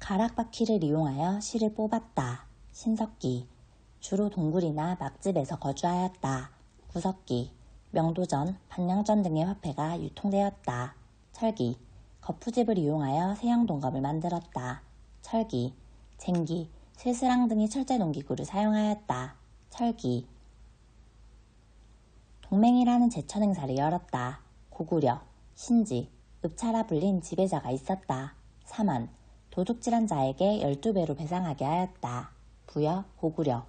가락바퀴를 이용하여 실을 뽑았다. 신석기. 주로 동굴이나 막집에서 거주하였다. 구석기. 명도전, 반냥전 등의 화폐가 유통되었다. 철기. 거푸집을 이용하여 세형동갑을 만들었다. 철기. 쟁기, 슬스랑 등의 철제 농기구를 사용하였다. 철기. 동맹이라는 제천 행사를 열었다. 고구려. 신지, 읍차라 불린 지배자가 있었다. 사만. 도둑질한 자에게 12배로 배상하게 하였다. 부여, 고구려.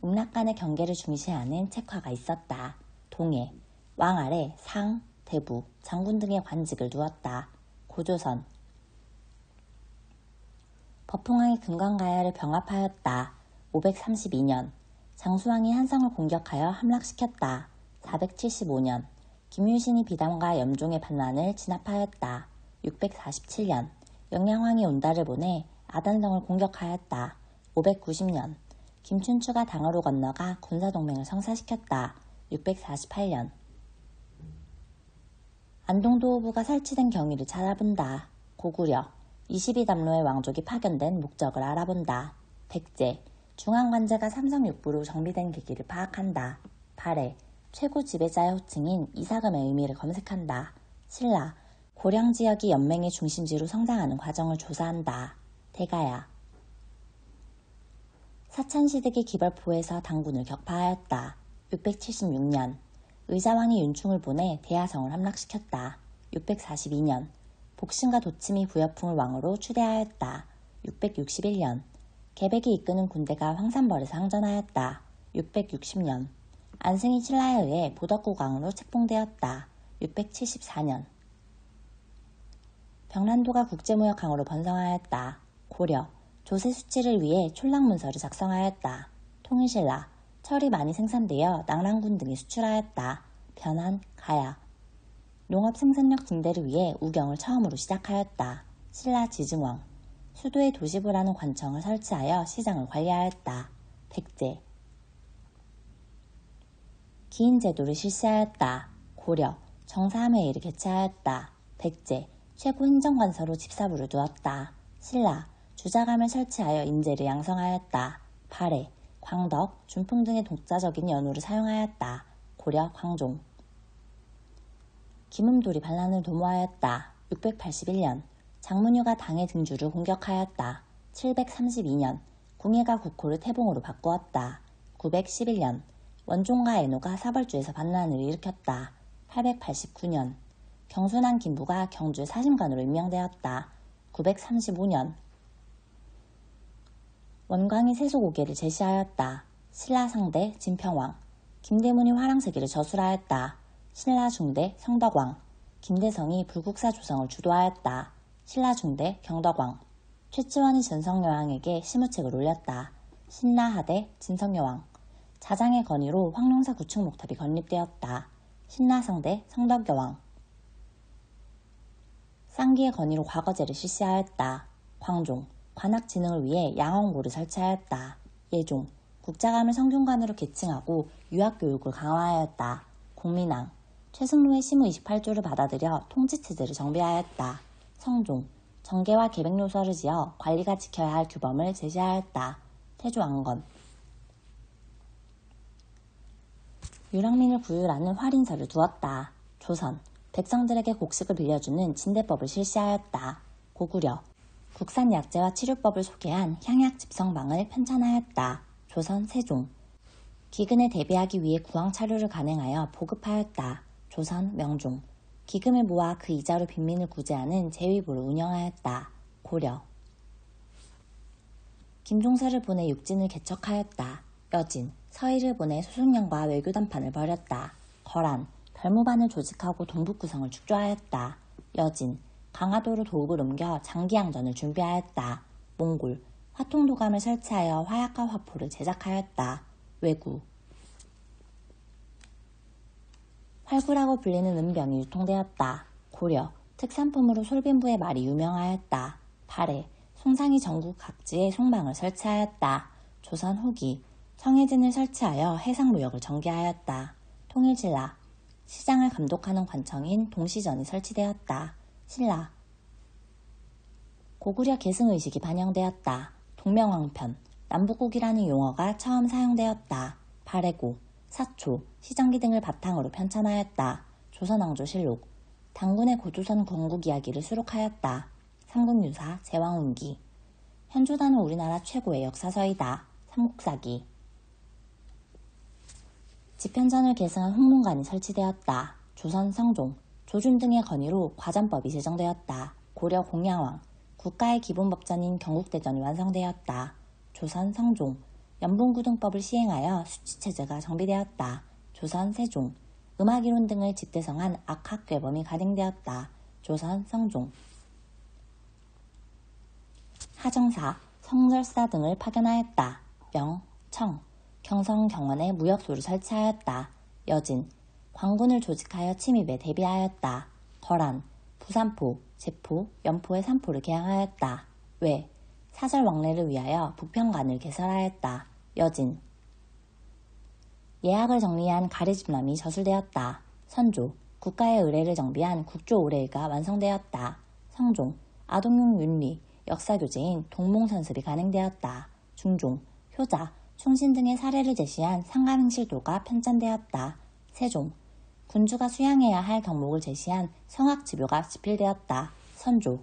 음락 간의 경계를 중시하는 책화가 있었다. 동해. 왕 아래 상, 대부, 장군 등의 관직을 두었다. 고조선. 법흥왕이 금강가야를 병합하였다. 532년. 장수왕이 한성을 공격하여 함락시켰다. 475년. 김유신이 비담과 염종의 반란을 진압하였다. 647년. 영양왕이 온달을 보내 아단성을 공격하였다. 590년. 김춘추가 당으로 건너가 군사동맹을 성사시켰다. 648년. 안동도호부가 설치된 경위를 찾아본다. 고구려. 22담로의 왕족이 파견된 목적을 알아본다. 백제. 중앙관제가 삼성육부로 정비된 계기를 파악한다. 발해. 최고 지배자의 호칭인 이사금의 의미를 검색한다. 신라. 고령지역이 연맹의 중심지로 성장하는 과정을 조사한다. 대가야. 사찬시득이 기벌포에서 당군을 격파하였다. 676년. 의자왕이 윤충을 보내 대하성을 함락시켰다. 642년. 복신과 도침이 부여풍을 왕으로 추대하였다. 661년. 개백이 이끄는 군대가 황산벌에서 항전하였다. 660년. 안승이 신라에 의해 보덕국왕으로 책봉되었다. 674년. 병란도가 국제무역항으로 번성하였다. 고려. 조세 수치를 위해 촐랑문서를 작성하였다. 통일신라. 철이 많이 생산되어 낙랑군 등이 수출하였다. 변한, 가야. 농업 생산력 증대를 위해 우경을 처음으로 시작하였다. 신라 지증왕. 수도에 도시부라는 관청을 설치하여 시장을 관리하였다. 백제. 기인제도를 실시하였다. 고려. 정사함회의를 개최하였다. 백제. 최고행정관서로 집사부를 두었다. 신라. 주자감을 설치하여 인재를 양성하였다. 발해. 광덕, 준풍 등의 독자적인 연호를 사용하였다. 고려 광종. 김음돌이 반란을 도모하였다. 681년. 장문유가 당의 등주를 공격하였다. 732년. 궁예가 국호를 태봉으로 바꾸었다. 911년. 원종과 애노가 사벌주에서 반란을 일으켰다. 889년. 경순한 김부가 경주 사심관으로 임명되었다. 935년. 원광이 세속오계를 제시하였다. 신라 상대 진평왕. 김대문이 화랑세기를 저술하였다. 신라 중대 성덕왕. 김대성이 불국사 조성을 주도하였다. 신라 중대 경덕왕. 최치원이 전성여왕에게 시무책을 올렸다. 신라 하대 진성여왕. 자장의 건의로 황룡사 구축목탑이 건립되었다. 신라 상대 성덕여왕. 쌍기의 건의로 과거제를 실시하였다. 광종. 관학진흥을 위해 양원고를 설치하였다. 예종. 국자감을 성균관으로 계층하고 유학교육을 강화하였다. 공민왕. 최승로의 시무 28조를 받아들여 통치체제를 정비하였다. 성종. 정계와 계백요서를 지어 관리가 지켜야 할 규범을 제시하였다. 태조왕건. 유랑민을 구휼하는 활인서를 두었다. 조선. 백성들에게 곡식을 빌려주는 진대법을 실시하였다. 고구려. 국산 약재와 치료법을 소개한 향약집성방을 편찬하였다. 조선 세종. 기근에 대비하기 위해 구황 차료를 간행하여 보급하였다. 조선 명종. 기금을 모아 그 이자로 빈민을 구제하는 제위부를 운영하였다. 고려. 김종서를 보내 육진을 개척하였다. 여진. 서희를 보내 소송령과 외교담판을 벌였다. 거란. 별무반을 조직하고 동북구성을 축조하였다. 여진. 강화도로 도읍을 옮겨 장기양전을 준비하였다. 몽골. 화통도감을 설치하여 화약과 화포를 제작하였다. 외구. 활구라고 불리는 은병이 유통되었다. 고려. 특산품으로 솔빈부의 말이 유명하였다. 발해. 송상이 전국 각지에 송망을 설치하였다. 조선 후기. 청해진을 설치하여 해상무역을 전개하였다. 통일신라. 시장을 감독하는 관청인 동시전이 설치되었다. 신라. 고구려 계승의식이 반영되었다. 동명왕편, 남북국이라는 용어가 처음 사용되었다. 발해고, 사초, 시정기 등을 바탕으로 편찬하였다. 조선왕조실록, 당군의 고조선 건국 이야기를 수록하였다. 삼국유사, 제왕운기. 현조단은 우리나라 최고의 역사서이다. 삼국사기. 집현전을 계승한 홍문관이 설치되었다. 조선 성종, 조준 등의 건의로 과전법이 제정되었다. 고려 공양왕, 국가의 기본법전인 경국대전이 완성되었다. 조선 성종, 연분구등법을 시행하여 수치체제가 정비되었다. 조선 세종, 음악이론 등을 집대성한 악학괴범이 가딩되었다. 조선 성종. 하정사, 성절사 등을 파견하였다. 명, 청, 경성, 경원에 무역소를 설치하였다. 여진, 관군을 조직하여 침입에 대비하였다. 거란, 부산포, 제포, 연포의 산포를 개항하였다. 외, 사설 왕래를 위하여 북평관을 개설하였다. 여진, 예약을 정리한 가래집람이 저술되었다. 선조, 국가의 의례를 정비한 국조 의례가 완성되었다. 성종, 아동용 윤리, 역사교재인 동몽선습이 간행되었다. 중종, 효자, 충신 등의 사례를 제시한 상감행실도가 편찬되었다. 세종, 군주가 수양해야 할 덕목을 제시한 성악지묘가 집필되었다. 선조,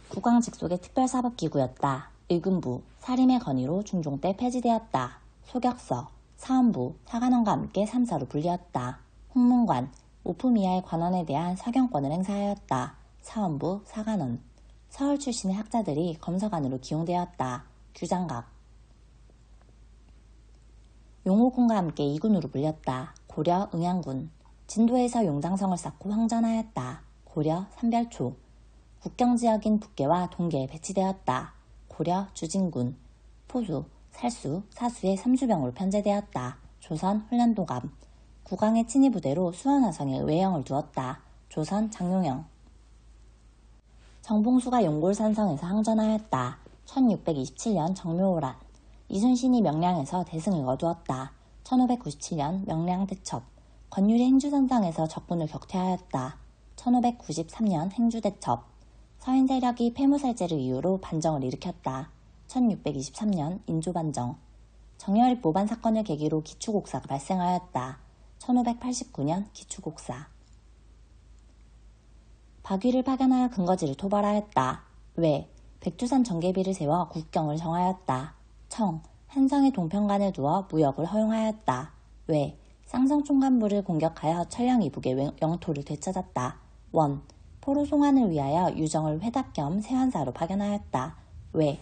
국왕직속의 특별사법기구였다. 의금부, 사림의 건의로 중종 때 폐지되었다. 소격서, 사헌부, 사관원과 함께 3사로 분리했다. 홍문관, 오품 이하의 관원에 대한 사경권을 행사하였다. 사헌부, 사관원, 서울 출신의 학자들이 검서관으로 기용되었다. 규장각, 용호군과 함께 2군으로 불렸다. 고려 응양군, 진도에서 용장성을 쌓고 황전하였다. 고려 삼별초, 국경지역인 북계와 동계에 배치되었다. 고려 주진군, 포수, 살수, 사수의 3주병으로 편제되었다. 조선 훈련도감, 국왕의 친위부대로 수원화성에 외영을 두었다. 조선 장용영, 정봉수가 용골산성에서 항전하였다. 1627년 정묘호란, 이순신이 명량에서 대승을 거두었다. 1597년 명량대첩, 권율이 행주선상에서 적군을 격퇴하였다. 1593년 행주대첩, 서인 세력이 폐무살제를 이유로 반정을 일으켰다. 1623년 인조반정, 정열입 모반 사건을 계기로 기추곡사가 발생하였다. 1589년 기추곡사, 박위를 파견하여 근거지를 토벌하였다. 외, 백두산 정계비를 세워 국경을 정하였다. 청, 한성의 동편관을 두어 무역을 허용하였다. 외, 쌍성총관부를 공격하여 천령 이북의 영토를 되찾았다. 원, 포로 송환을 위하여 유정을 회답 겸 세환사로 파견하였다. 외,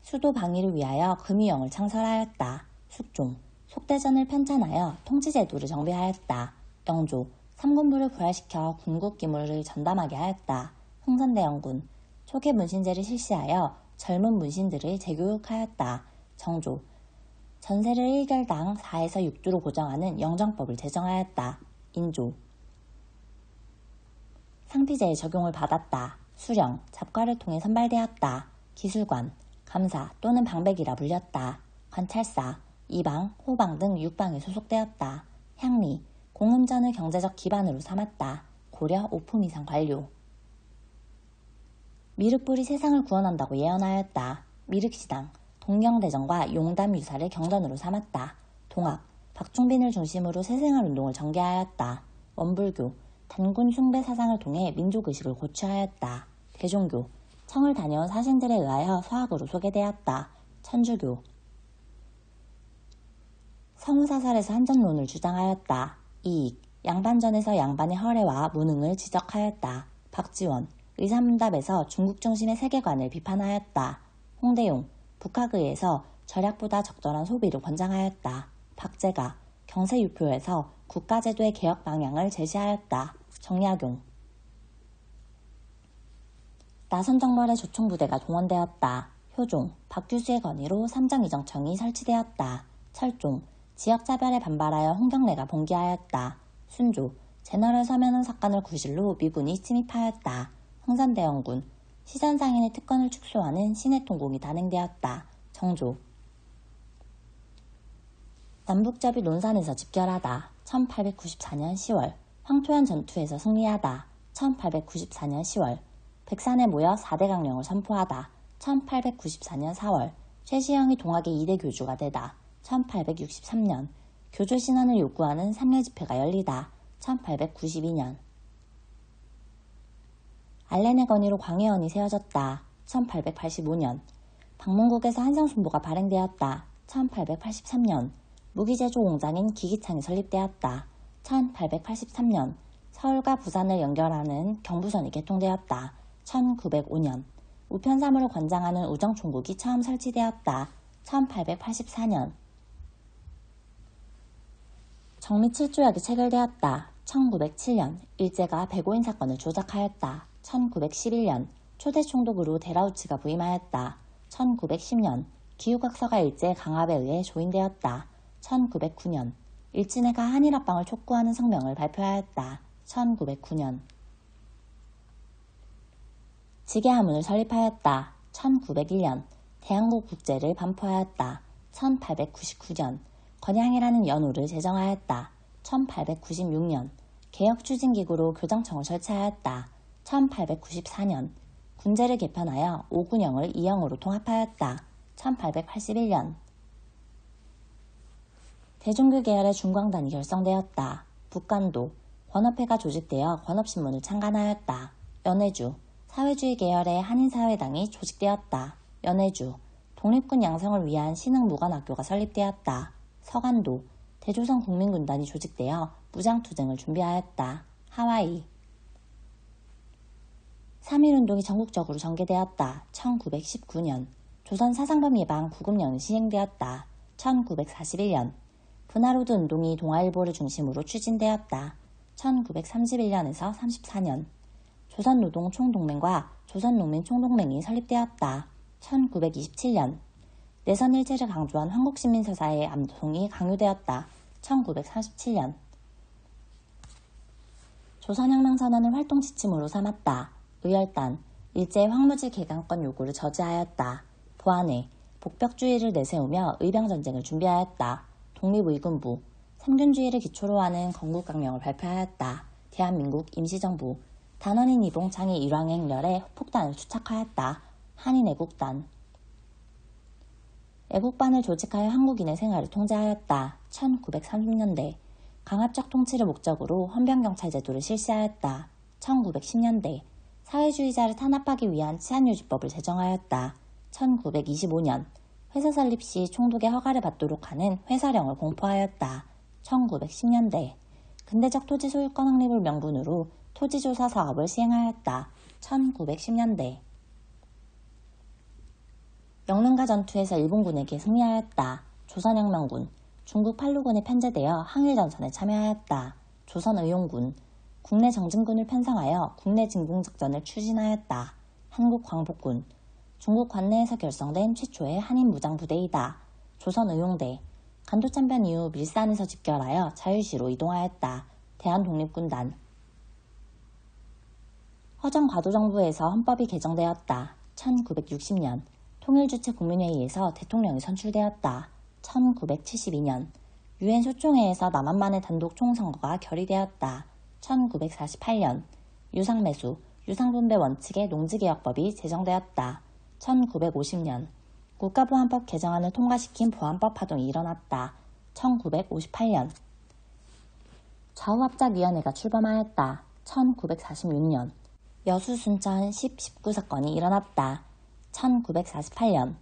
수도 방위를 위하여 금유영을 창설하였다. 숙종, 속대전을 편찬하여 통치제도를 정비하였다. 영조, 삼군부를 부활시켜 군국 기물을 전담하게 하였다. 흥선대원군, 초계 문신제를 실시하여 젊은 문신들을 재교육하였다. 정조, 전세를 1결당 4에서 6주로 고정하는 영정법을 제정하였다. 인조, 상피제의 적용을 받았다. 수령, 잡과를 통해 선발되었다. 기술관, 감사 또는 방백이라 불렸다. 관찰사, 이방, 호방 등 육방에 소속되었다. 향리, 공음전을 경제적 기반으로 삼았다. 고려 오품 이상 관료, 미륵불이 세상을 구원한다고 예언하였다. 미륵시당, 동경대전과 용담유사를 경전으로 삼았다. 동학, 박종빈을 중심으로 새생활운동을 전개하였다. 원불교, 단군 숭배 사상을 통해 민족의식을 고취하였다. 대종교, 청을 다녀온 사신들에 의하여 서학으로 소개되었다. 천주교, 성우사설에서 한전론을 주장하였다. 이익, 양반전에서 양반의 허례와 무능을 지적하였다. 박지원, 의사문답에서 중국 중심의 세계관을 비판하였다. 홍대용, 북학의에서 절약보다 적절한 소비를 권장하였다. 박재가, 경세유표에서 국가제도의 개혁 방향을 제시하였다. 정약용, 나선정벌의 조총부대가 동원되었다. 효종, 박규수의 건의로 삼정이정청이 설치되었다. 철종, 지역차별에 반발하여 홍경래가 봉기하였다. 순조, 제너럴 서면원 사건을 구실로 미군이 침입하였다. 흥선대원군, 시선상인의 특권을 축소하는 신해통공이 단행되었다. 정조, 남북접이 논산에서 집결하다. 1894년 10월, 황토현 전투에서 승리하다. 1894년 10월. 백산에 모여 4대 강령을 선포하다. 1894년 4월. 최시영이 동학의 2대 교주가 되다. 1863년. 교조 신원을 요구하는 3례 집회가 열리다. 1892년. 알렌의 건의로 광해원이 세워졌다. 1885년. 방문국에서 한성순보가 발행되었다. 1883년. 무기제조 공장인 기기창이 설립되었다. 1883년. 서울과 부산을 연결하는 경부선이 개통되었다. 1905년. 우편사물을 관장하는 우정총국이 처음 설치되었다. 1884년. 정미 7조약이 체결되었다. 1907년. 일제가 백오인 사건을 조작하였다. 1911년. 초대 총독으로 데라우치가 부임하였다. 1910년. 기후각서가 일제 강압에 의해 조인되었다. 1909년. 일진회가 한일합방을 촉구하는 성명을 발표하였다. 1909년. 지계하문을 설립하였다. 1901년. 대한국 국제를 반포하였다. 1899년. 건양이라는 연호를 제정하였다. 1896년. 개혁추진기구로 교정청을 설치하였다. 1894년. 군제를 개편하여 5군영을 2영으로 통합하였다. 1881년. 대종교 계열의 중광단이 결성되었다. 북간도. 권업회가 조직되어 권업신문을 창간하였다. 연해주. 사회주의 계열의 한인사회당이 조직되었다. 연해주. 독립군 양성을 위한 신흥무관학교가 설립되었다. 서간도. 대조선 국민군단이 조직되어 무장투쟁을 준비하였다. 하와이. 3.1운동이 전국적으로 전개되었다. 1919년. 조선 사상범 예방 구금령이 시행되었다. 1941년. 분하로드 운동이 동아일보를 중심으로 추진되었다. 1931년에서 34년. 조선노동총동맹과 조선농민총동맹이 설립되었다. 1927년. 내선일체를 강조한 한국시민사사의 암송이 강요되었다. 1937년. 조선혁명선언을 활동지침으로 삼았다. 의열단. 일제의 황무지 개강권 요구를 저지하였다. 보안회. 복벽주의를 내세우며 의병전쟁을 준비하였다. 독립의군부. 생존주의를 기초로 하는 건국강령을 발표하였다. 대한민국 임시정부. 단원인 이봉창이 일왕행렬에 폭탄을 투착하였다. 한인애국단. 애국반을 조직하여 한국인의 생활을 통제하였다. 1930년대. 강압적 통치를 목적으로 헌병경찰 제도를 실시하였다. 1910년대. 사회주의자를 탄압하기 위한 치안유지법을 제정하였다. 1925년. 회사 설립 시 총독의 허가를 받도록 하는 회사령을 공포하였다. 1910년대. 근대적 토지 소유권 확립을 명분으로 토지조사 사업을 시행하였다. 1910년대. 영릉가 전투에서 일본군에게 승리하였다. 조선혁명군. 중국 팔루군에 편제되어 항일전선에 참여하였다. 조선의용군. 국내 정진군을 편성하여 국내 진공작전을 추진하였다. 한국광복군. 중국 관내에서 결성된 최초의 한인 무장부대이다. 조선의용대. 간도참변 이후 밀산에서 집결하여 자유시로 이동하였다. 대한독립군단. 허정과도정부에서 헌법이 개정되었다. 1960년. 통일주체 국민회의에서 대통령이 선출되었다. 1972년. 유엔 소총회에서 남한만의 단독 총선거가 결의되었다. 1948년. 유상매수, 유상분배 원칙의 농지개혁법이 제정되었다. 1950년. 국가보안법 개정안을 통과시킨 보안법 파동이 일어났다. 1958년. 좌우합작위원회가 출범하였다. 1946년. 여수 순천 10, 19사건이 일어났다. 1948년.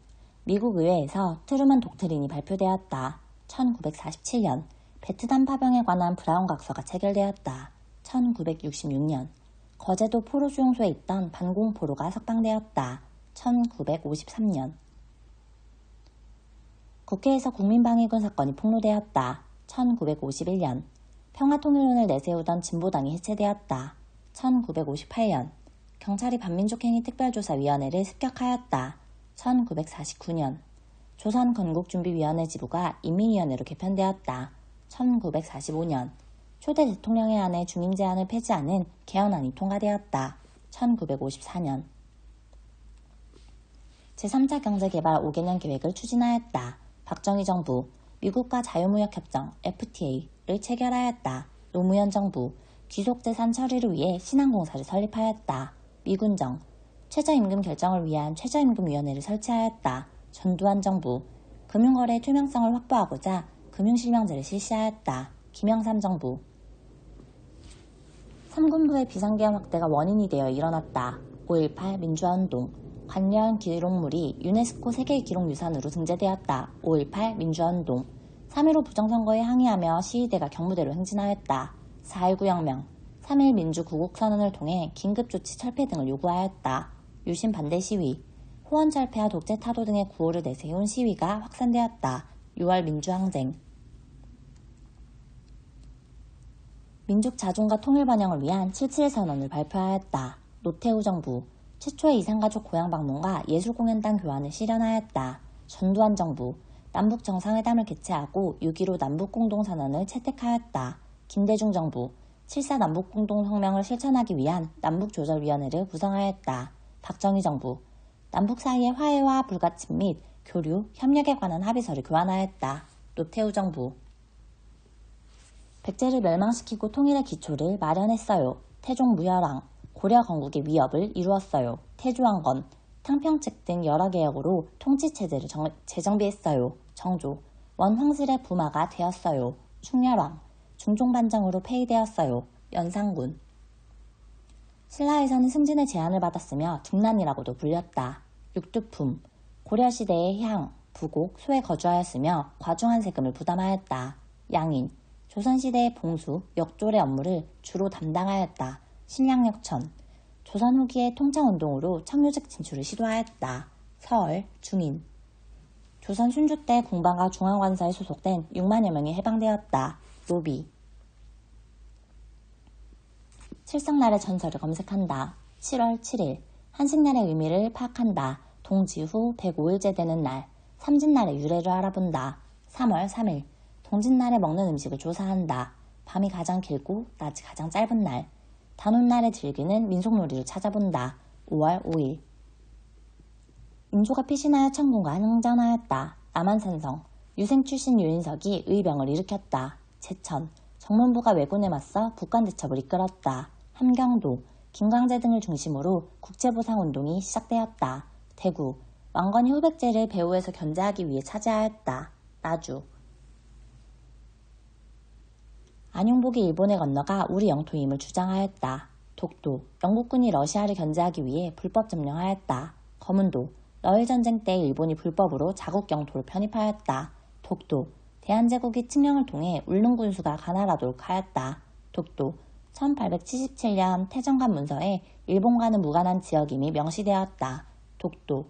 미국 의회에서 트루먼 독트린이 발표되었다. 1947년. 베트남 파병에 관한 브라운 각서가 체결되었다. 1966년. 거제도 포로수용소에 있던 반공포로가 석방되었다. 1953년. 국회에서 국민방위군 사건이 폭로되었다. 1951년. 평화통일론을 내세우던 진보당이 해체되었다. 1958년. 경찰이 반민족행위 특별조사위원회를 습격하였다. 1949년. 조선건국준비위원회 지부가 인민위원회로 개편되었다. 1945년. 초대 대통령의 안에 중임 제한을 폐지하는 개헌안이 통과되었다. 1954년. 제3차 경제개발 5개년 계획을 추진하였다. 박정희 정부. 미국과 자유무역협정 FTA를 체결하였다. 노무현 정부. 귀속재산 처리를 위해 신항공사를 설립하였다. 미군정, 최저임금 결정을 위한 최저임금위원회를 설치하였다. 전두환 정부, 금융거래의 투명성을 확보하고자 금융실명제를 실시하였다. 김영삼 정부, 3군부의 비상계엄 확대가 원인이 되어 일어났다. 5.18 민주화운동, 관련 기록물이 유네스코 세계기록유산으로 등재되었다. 5.18 민주화운동, 3.15 부정선거에 항의하며 시위대가 경무대로 행진하였다. 4.19 혁명, 3.1 민주구국선언을 통해 긴급조치 철폐 등을 요구하였다. 유신 반대 시위, 호원철폐와 독재타도 등의 구호를 내세운 시위가 확산되었다. 6월 민주항쟁, 민족 자존과 통일 번영을 위한 7.7 선언을 발표하였다. 노태우 정부, 최초의 이산가족 고향 방문과 예술공연단 교환을 실현하였다. 전두환 정부, 남북 정상회담을 개최하고 6.15 남북공동선언을 채택하였다. 김대중 정부, 7.4 남북공동성명을 실천하기 위한 남북조절위원회를 구성하였다. 박정희 정부, 남북 사이의 화해와 불가침 및 교류, 협력에 관한 합의서를 교환하였다. 노태우 정부, 백제를 멸망시키고 통일의 기초를 마련했어요. 태종 무열왕, 고려 건국의 위협을 이루었어요. 태조왕건, 탕평책 등 여러 개혁으로 통치체제를 재정비했어요. 정조, 원황실의 부마가 되었어요. 충렬왕, 중종반정으로 폐위되었어요. 연산군, 신라에서는 승진의 제안을 받았으며 등란이라고도 불렸다. 육두품, 고려시대의 향, 부곡, 소에 거주하였으며 과중한 세금을 부담하였다. 양인, 조선시대의 봉수, 역졸의 업무를 주로 담당하였다. 신량역천, 조선 후기의 통창운동으로 청요직 진출을 시도하였다. 서얼, 중인, 조선 순주 때 공방과 중앙관사에 소속된 6만여 명이 해방되었다. 노비, 칠성날의 전설을 검색한다. 7월 7일, 한식날의 의미를 파악한다. 동지 후 105일째 되는 날, 삼진날의 유래를 알아본다. 3월 3일, 동짓날에 먹는 음식을 조사한다. 밤이 가장 길고 낮이 가장 짧은 날, 단오날에 즐기는 민속놀이를 찾아본다. 5월 5일, 인조가 피신하여 천군과 흥전하였다. 남한산성, 유생 출신 유인석이 의병을 일으켰다. 제천, 정문부가 왜군에 맞서 국간대첩을 이끌었다. 함경도, 김광재 등을 중심으로 국채보상운동이 시작되었다. 대구, 왕건이 후백제를 배후에서 견제하기 위해 차지하였다. 나주, 안용복이 일본에 건너가 우리 영토임을 주장하였다. 독도, 영국군이 러시아를 견제하기 위해 불법 점령하였다. 거문도, 러일전쟁 때 일본이 불법으로 자국 영토를 편입하였다. 독도, 대한제국이 칙령을 통해 울릉군수가 가나라도록 하였다. 독도, 1877년 태정관 문서에 일본과는 무관한 지역임이 명시되었다. 독도,